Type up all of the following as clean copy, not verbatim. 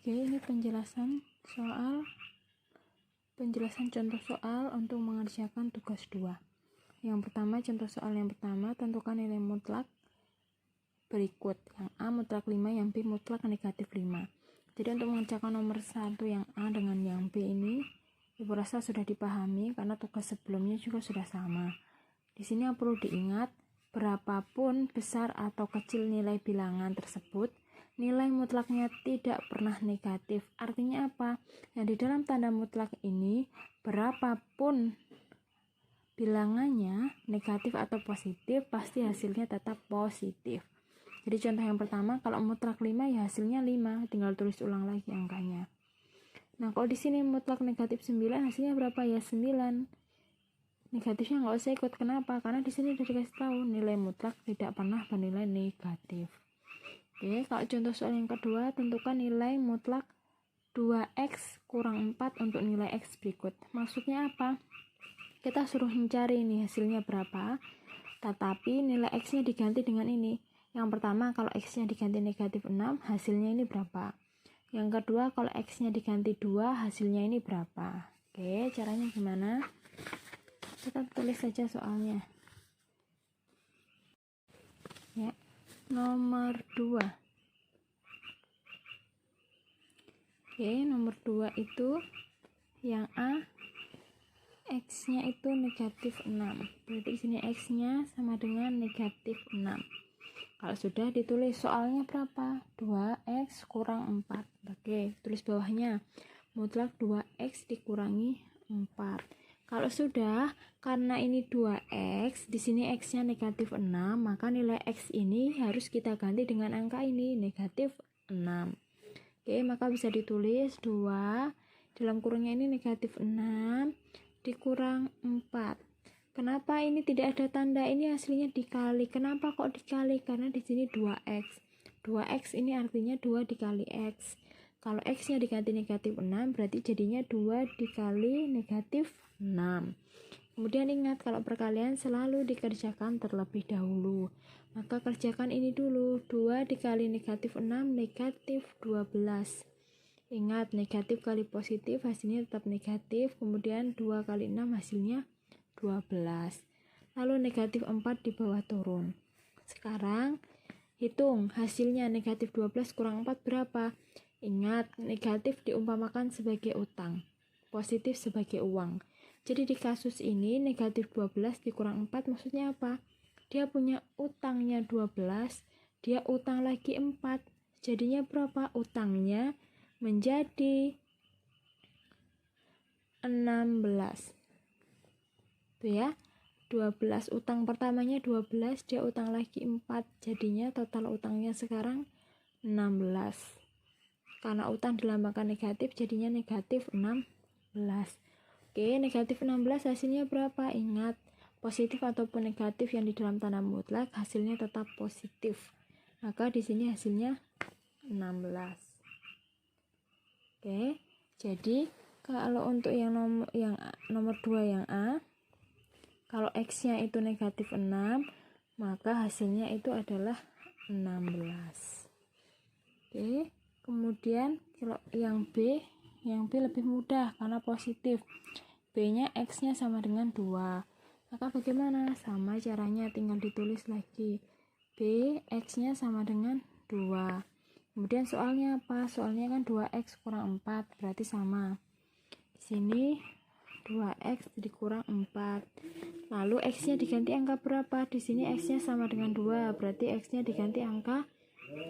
Oke, ini penjelasan contoh soal untuk mengerjakan tugas 2. Yang pertama, contoh soal yang pertama, tentukan nilai mutlak berikut. Yang A mutlak 5, yang B mutlak negatif 5. Jadi untuk mengerjakan nomor 1 yang A dengan yang B ini, Ibu rasa sudah dipahami karena tugas sebelumnya juga sudah sama. Di sini yang perlu diingat, berapapun besar atau kecil nilai bilangan tersebut, nilai mutlaknya tidak pernah negatif. Artinya apa? Yang di dalam tanda mutlak ini, berapapun bilangannya negatif atau positif, pasti hasilnya tetap positif. Jadi contoh yang pertama, kalau mutlak 5 ya hasilnya 5, tinggal tulis ulang lagi angkanya. Nah, kalau di sini mutlak negatif 9, hasilnya berapa ya? 9. Negatifnya nggak usah ikut. Kenapa? Karena di sini udah dikasih tahu nilai mutlak tidak pernah bernilai negatif. Oke, kalau contoh soal yang kedua, tentukan nilai mutlak 2x kurang 4 untuk nilai x berikut. Maksudnya apa? Kita suruh mencari ini hasilnya berapa, tetapi nilai x-nya diganti dengan ini. Yang pertama, kalau x-nya diganti negatif 6, hasilnya ini berapa? Yang kedua, kalau x-nya diganti 2, hasilnya ini berapa? Oke, caranya gimana? Kita tulis saja soalnya. Ya, nomor 2. Oke, nomor 2 itu yang A, x-nya itu negatif 6. Berarti di sini x-nya sama dengan negatif 6. Kalau sudah ditulis soalnya berapa? 2x kurang 4. Oke, tulis bawahnya. Mutlak 2x dikurangi 4. Kalau sudah, karena ini 2x, di sini x-nya negatif 6, maka nilai x ini harus kita ganti dengan angka ini, negatif 6. Oke, maka bisa ditulis 2, dalam kurungnya ini negatif 6, dikurang 4. Kenapa ini tidak ada tanda? Ini hasilnya dikali. Kenapa kok dikali? Karena di sini 2x. 2x ini artinya 2 dikali x. Kalau x-nya diganti negatif 6, berarti jadinya 2 dikali negatif 6. Kemudian ingat, kalau perkalian selalu dikerjakan terlebih dahulu. Maka kerjakan ini dulu. 2 dikali negatif 6, negatif 12. Ingat, negatif kali positif hasilnya tetap negatif. Kemudian 2 kali 6 hasilnya 12. Lalu negatif 4 di bawah turun. Sekarang hitung hasilnya negatif 12 kurang 4 berapa? Ingat, negatif diumpamakan sebagai utang, positif sebagai uang. Jadi di kasus ini negatif 12 dikurang 4 maksudnya apa? Dia punya utangnya 12, dia utang lagi 4. Jadinya berapa? Utangnya menjadi 16. Tuh ya, 12, utang pertamanya 12, dia utang lagi 4, jadinya total utangnya sekarang 16. Karena utang dilambangkan negatif, jadinya negatif 16. Oke, negatif 16 hasilnya berapa? Ingat, positif ataupun negatif yang di dalam tanda mutlak hasilnya tetap positif. Maka di sini hasilnya 16. Oke, jadi kalau untuk yang nomor 2 yang A, kalau x-nya itu negatif 6, maka hasilnya itu adalah 16. Oke, kemudian kalau yang B lebih mudah karena positif. B-nya x-nya sama dengan 2. Maka bagaimana? Sama caranya, tinggal ditulis lagi. B, x-nya sama dengan 2. Kemudian soalnya apa? Soalnya kan 2x kurang 4, berarti sama. Di sini 2x dikurang 4. Lalu x-nya diganti angka berapa? Di sini x-nya sama dengan 2, berarti x-nya diganti angka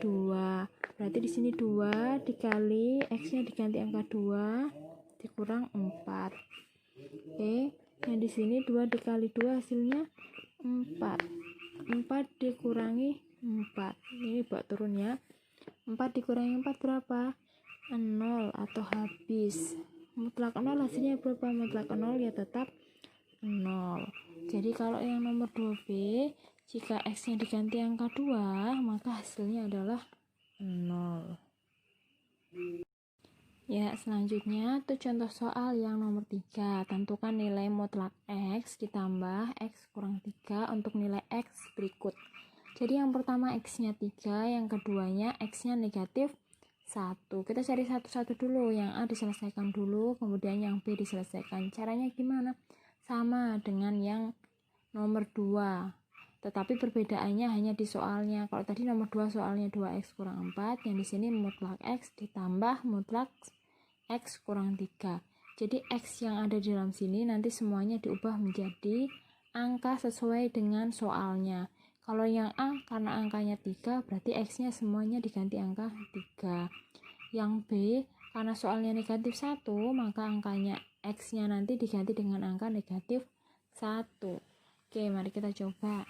2. Berarti di sini 2 dikali x-nya diganti angka 2 dikurang 4. Oke, yang di sini 2 dikali 2 hasilnya 4. 4 dikurangi 4. Ini buat turun ya. 4 dikurangi 4 berapa? 0 atau habis. Mutlak 0 hasilnya berapa? Mutlak 0 ya tetap 0. Jadi kalau yang nomor 2B, jika x-nya diganti angka 2, maka hasilnya adalah 0. Ya, selanjutnya itu contoh soal yang nomor 3. Tentukan nilai mutlak x ditambah x kurang 3 untuk nilai x berikut. Jadi yang pertama x-nya 3, yang keduanya x-nya negatif 1. Kita cari satu-satu dulu. Yang A diselesaikan dulu, kemudian yang B diselesaikan. Caranya gimana? Sama dengan yang nomor 2. Tetapi perbedaannya hanya di soalnya. Kalau tadi nomor 2 soalnya 2x kurang 4, yang di sini mutlak x ditambah mutlak x kurang 3. Jadi x yang ada di dalam sini nanti semuanya diubah menjadi angka sesuai dengan soalnya. Kalau yang A karena angkanya 3, berarti x-nya semuanya diganti angka 3. Yang B karena soalnya negatif 1, maka angkanya x-nya nanti diganti dengan angka negatif 1. Oke, mari kita coba.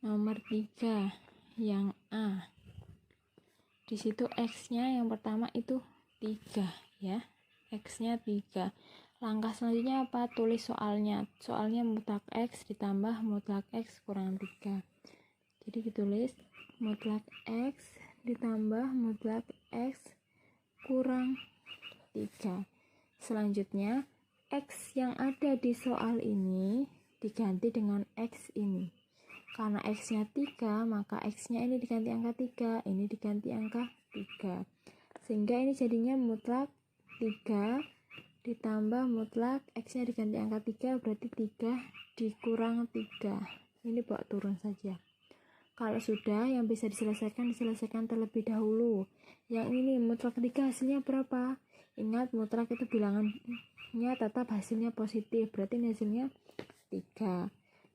Nomor 3, yang A. Di situ x-nya yang pertama itu 3 ya. X-nya 3. Langkah selanjutnya apa? Tulis soalnya. Soalnya mutlak x ditambah mutlak x kurang 3. Jadi ditulis mutlak x ditambah mutlak x kurang 3. Selanjutnya, x yang ada di soal ini diganti dengan x ini. Karena x-nya 3, maka x-nya ini diganti angka 3, ini diganti angka 3. Sehingga ini jadinya mutlak 3 ditambah mutlak x-nya diganti angka 3, berarti 3 dikurang 3. Ini bawa turun saja. Kalau sudah, yang bisa diselesaikan terlebih dahulu. Yang ini mutlak 3 hasilnya berapa? Ingat, mutlak itu bilangannya tetap hasilnya positif, berarti ini hasilnya 3.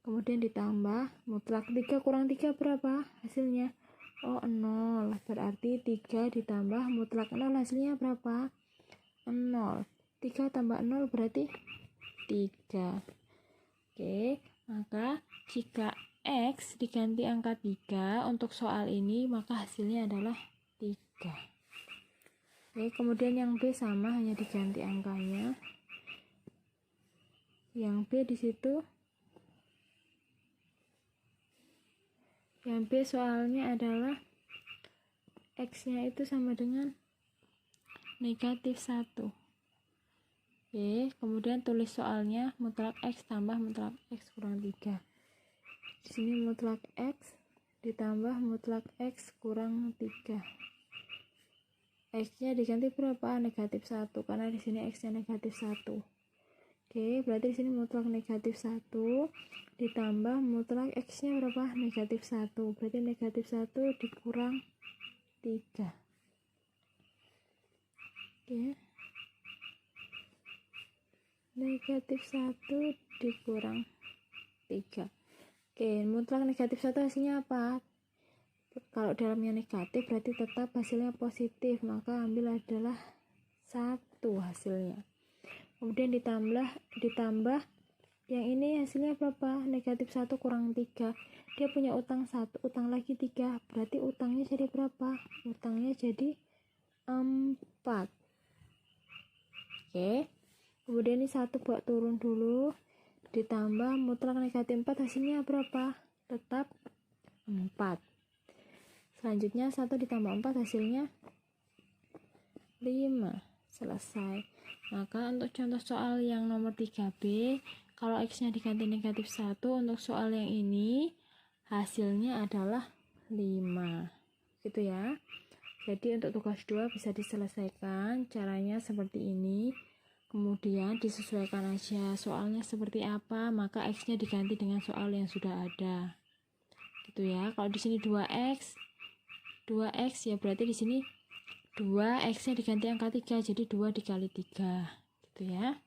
Kemudian ditambah mutlak 3 kurang 3 berapa hasilnya? 0. Berarti 3 ditambah mutlak 0 hasilnya berapa? 0. 3 tambah 0 berarti 3. Oke, maka jika x diganti angka 3 untuk soal ini, maka hasilnya adalah 3. Oke, kemudian yang B sama, hanya diganti angkanya. Yang B di situ, yang B soalnya adalah x-nya itu sama dengan negatif 1. Oke, kemudian tulis soalnya mutlak x tambah mutlak x kurang 3. Di sini mutlak x ditambah mutlak x kurang 3. X-nya diganti berapa? Negatif 1, karena di sini x-nya negatif 1. Oke, berarti di sini mutlak negatif 1 ditambah mutlak x-nya berapa? Negatif 1. Berarti negatif 1 dikurang 3. Oke. Negatif 1 dikurang 3. Oke, mutlak negatif 1 hasilnya apa? Kalau dalamnya negatif berarti tetap hasilnya positif, maka ambil adalah 1 hasilnya. Kemudian ditambah yang ini hasilnya berapa? Negatif 1 kurang 3. Dia punya utang 1, utang lagi 3, berarti utangnya jadi berapa? Utangnya jadi 4. Oke. Kemudian ini 1 buat turun dulu, ditambah mutlak negatif 4 hasilnya berapa? Tetap 4. Selanjutnya 1 ditambah 4 hasilnya 5. Selesai. Maka untuk contoh soal yang nomor 3B, kalau x-nya diganti negatif 1, untuk soal yang ini hasilnya adalah 5. Gitu ya. Jadi untuk tugas 2 bisa diselesaikan, caranya seperti ini. Kemudian disesuaikan aja soalnya seperti apa, maka x-nya diganti dengan soal yang sudah ada. Gitu ya. Kalau di sini 2x ya berarti di sini 2 x-nya diganti angka 3, jadi 2 dikali 3. Gitu ya.